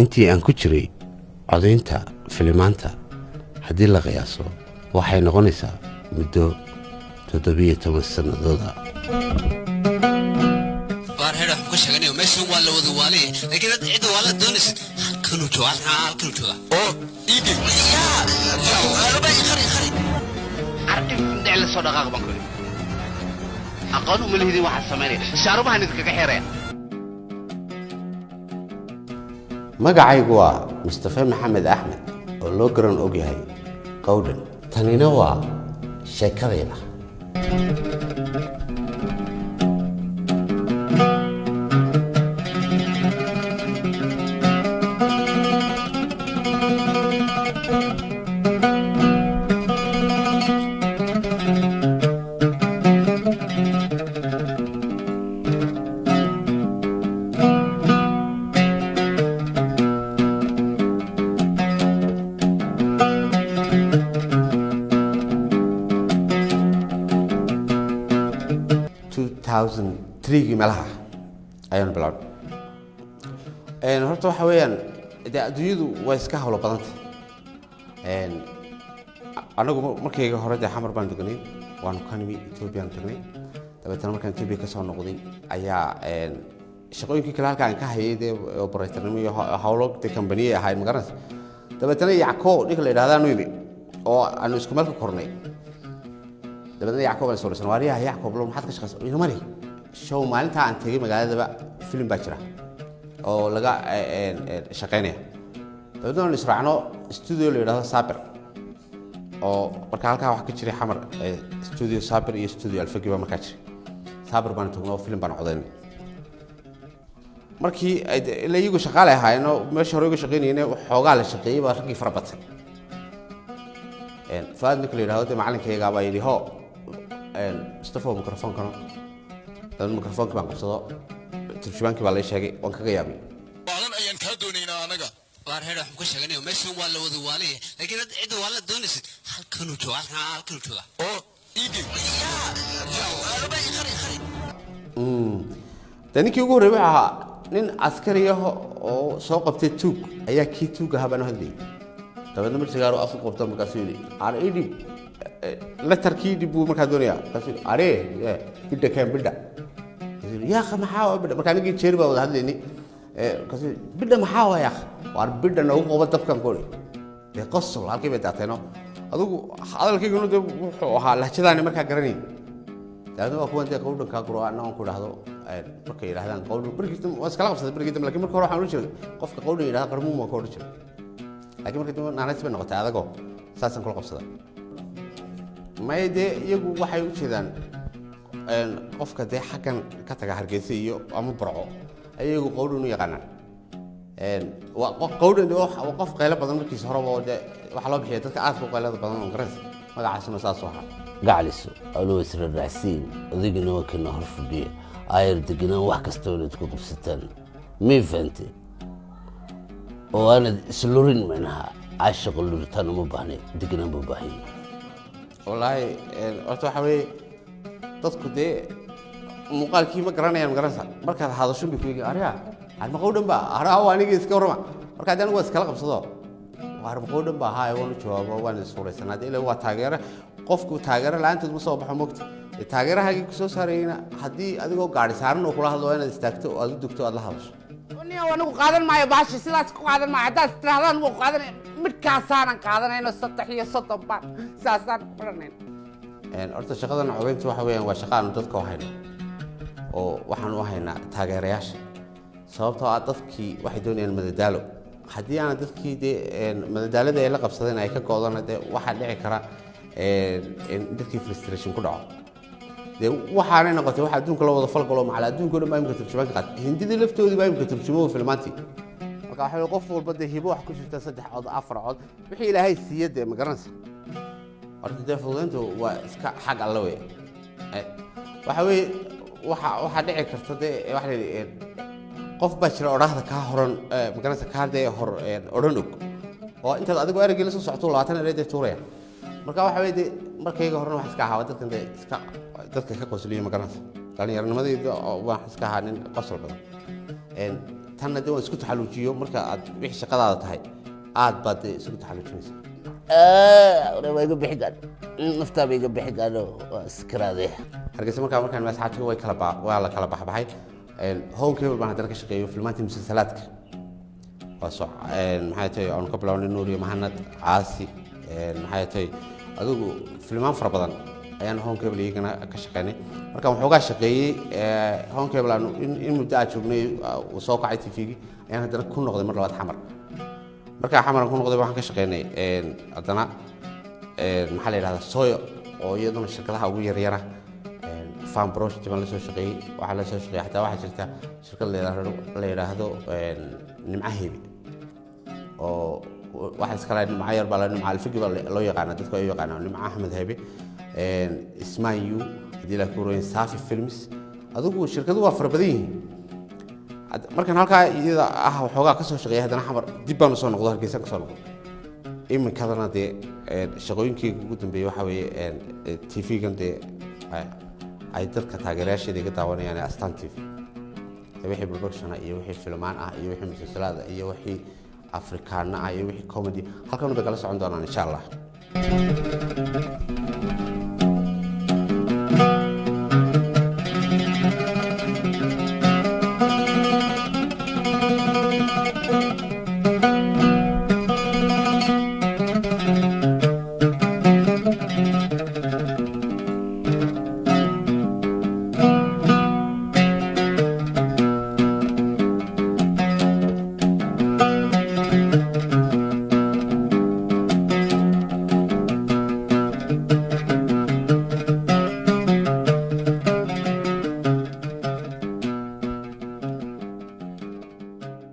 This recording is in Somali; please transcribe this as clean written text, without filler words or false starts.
intii aan ku jiray codaynta filimaanta haddii la qiyaaso waxay noqonaysaa muddo 17 sanadooda. baarheer wax ku sheeganayo meeshan waa la wada waalay laakiin cid waa la doonis halkanu jooga oo iidi yaa arba khari arki indhal soo dhaqaaq baan ku aqoon uma leeyahay waxa sameeyay shaarubahan iskaga xireen magacaygu waa Mustafa Maxamed Axmed oo loo garan og yahay Qowdhan. Tanina waa sheekadayda. Three malaha ayaan bilaabay horta waxa weeyaan adduunyadu way iska hawlo badantay anagu markayga hore xamar baan deganay waan ka nimi Ethiopia tagnay dabeetana markaan Ethiopia ka soo noqday ayaa shaqooyinkii kale halkaan ka hayay operatornimo iyo hawlo company ahayd magaras dabeetana Yacko ninka la yiraahdo yimi oo aanu isku meel ka kornay dabeetana Yacko baan soo waariyaha Yacko bal maxaad ka shaqaysaa inuu mari show maalinta aan tagay magaalada film baa jira oo laga shaqeynaya dadana israacno studio la yiraahdo Sabir oo marka halka wax ka jiray xamar studio Sabir iyo studio Alfagiba marka jiray Sabir baan tagnoo film baan codeynay markii la iyagu shaqaale ahaayeen meesha hore uga shaqeynayeen xoogaa la shaqeeyay baa ragii farabatay faad ninka la yiraahdo macallinkayga baa yiri ho Mustafa mikrofonkana الميكروفون كمان قصده ترجمان كبار ليش هيك وان كجيابي. بعدين أيام كادونينا أنا جا. بارهير راح مكش هجني ومشي ولا وذوالي لكن عد ولا دونس هالكنو جوا هالكنو جوا. أو إيدي. يا أربع خري. تاني كيوجو ربعها نين عسكريه أو سوق بتتوق أيها كي توق هبنا هذي. طبعا نمر سيجارو أصل قبضة مكاسيري. على إيدي لا تركيدي بو مكادونيا. كاسيري. عليه كده كم بدأ. يا أخي محاوى بدأ مكان يجي تشربه ولا هذا ليني كذي بدأ محاوى يا أخي وبدأ نوقف وبدأ كم كوري يقص ولا كيف بتعطينه هذا الكي يقولون ده هلا كذا أنا ما كقرني لأنه أكون أنت قولون كقرأ أنا أقول هذا بكير هذا قولون بركتم واسكلام بس بركتم لكن مركور حامل شيء قف قولون إذا قرمو ما كوري شيء لكن مركتم أنا أسمع نقطة هذا قو ساسن كل قصة ما يدي يجو واحد كذا qofka de xakan ka taga Hargeysa iyo ama Burco ayagu qowdhan u yaqaanaan waa qowdhan oo qof qaylo badan markiis hore waxa loo bixiyo dadka aad ku qaylada badan oo garas magacaasna saas waxa gacliso aloo isra raacsiin adigina waa kana horfadhiya ayr degina wax kasta oo aad ku qabsataan mi fahanti oo ana islurin manaha aashaq luritaan uma baahne degina ma baahin wallahi waxa weey dadku de muuqaalkii ma garanayaan magaranaysa markaad hadasho bixiga ariya aan qowdhan ba araa waaniga iska warama marka hadaan waa iskala qabsado waar qowdhan ba haay waan jawaabo waan isfureysanaad ilaa waa taageero qofku taageero laanteed ma soo baxo moogta taageerahaagi ku soo saarayna hadii adigoo gaari saaran oo kula hadlo inaad istaagto oo aad u dugto aad la hadasho anigu qaadan maayo baashi sidaas ku qaadan maayo hadaad tirahdaan wuu qaadan midkaasaan qaadanayno 3 baan saasaan qoranayn horta shaqadan codeyntu waxa weeyaan waa shaqo aan dadka u hayno oo waxaan u haynaa taageerayaasha sababtoo ah dadkii waxay doonayaan madadaalo haddii aan dadkii madadaalada ay la qabsadeen ay ka go'daan waxa dhici kara in dadkii frustration ku dhaco waxaanay noqotay waxa adduunka la wada falgalo macala adduunka oo dhan baa imka turjumaanka qaad hindida laftoodii baa imka turjumo filmaantii marka waxa qof walba hibo wax ku jirta 3 cod 4 cod wixii ilaahay siiyay ma garanaysa horta de fududeyntu waa iska xaq alla weey waxa weey waxa dhici karta de wax leeyahay qof baa jira oraahda ka horan magaranaysa ka hadee hor oran og oo inta adigu erayga la soo socoto 20 eray tuuraya marka waxa weey markayga horna wax iska ahaa dadka ka qosliyo magaranaysa dhalinyaranimada wax iska ahaa nin qosol badan tanna dee waa isku taxaluujiyo marka aad wixii shaqadaada tahay aad baad dee isugu taxaluujinaysa waa iga bixi gaadho naftaaba iga bixi gaadho waa iskaraade hargeysa markaan asxaabtiga waa la kala baxbaxay home cable baan haddana ka shaqeeyo filmaantii musalsalaadka waa soo maxay tahay aan ka bilownay nuuriyo mahanad caasi maxay tahay adigu filmaan fara badan ayaan home cable iyagana ka shaqeynay markaan waxoogaa shaqeeyey home cable aan in muddo aad joognay uu soo kacay tvgii ayaan haddana ku noqday mar labaad xamar markaa xamaran ku noqday waxaan ka shaqeynay haddana maxaa la yidhahdaa soyo oo iyaduna shirkadaha ugu yaryara farm project baan la soo shaqeeyey waxaa la soo shaqeeyey xataa waxaa jirta shirkad la yidhaahdo nimca hebi oo waxa iskala nimca yar baa la nimca alfigi baa loo yaqaana dadku ay u yaqaanaan nimca axmed hebi ismaan yu haddii la kuurayn safi films adigu shirkadu waa fara badan yihiin markaan halkaa iyada ah waxoogaa ka soo shaqeeyay haddana xamar dib baan usoo noqdo hargeysa ka soo noqdo iminkadana dee shaqooyinkeyga ugu dambeeyey waxaa weeye tvgan dee ay dadka taageerayaasheeda iga daawanayaan astaan tv wixii productiona iyo wixii filmaan ah iyo wixii musalsalaada iyo wixii afrikaana ah iyo wixii comedy halkan bay kala socon doonaan insha allah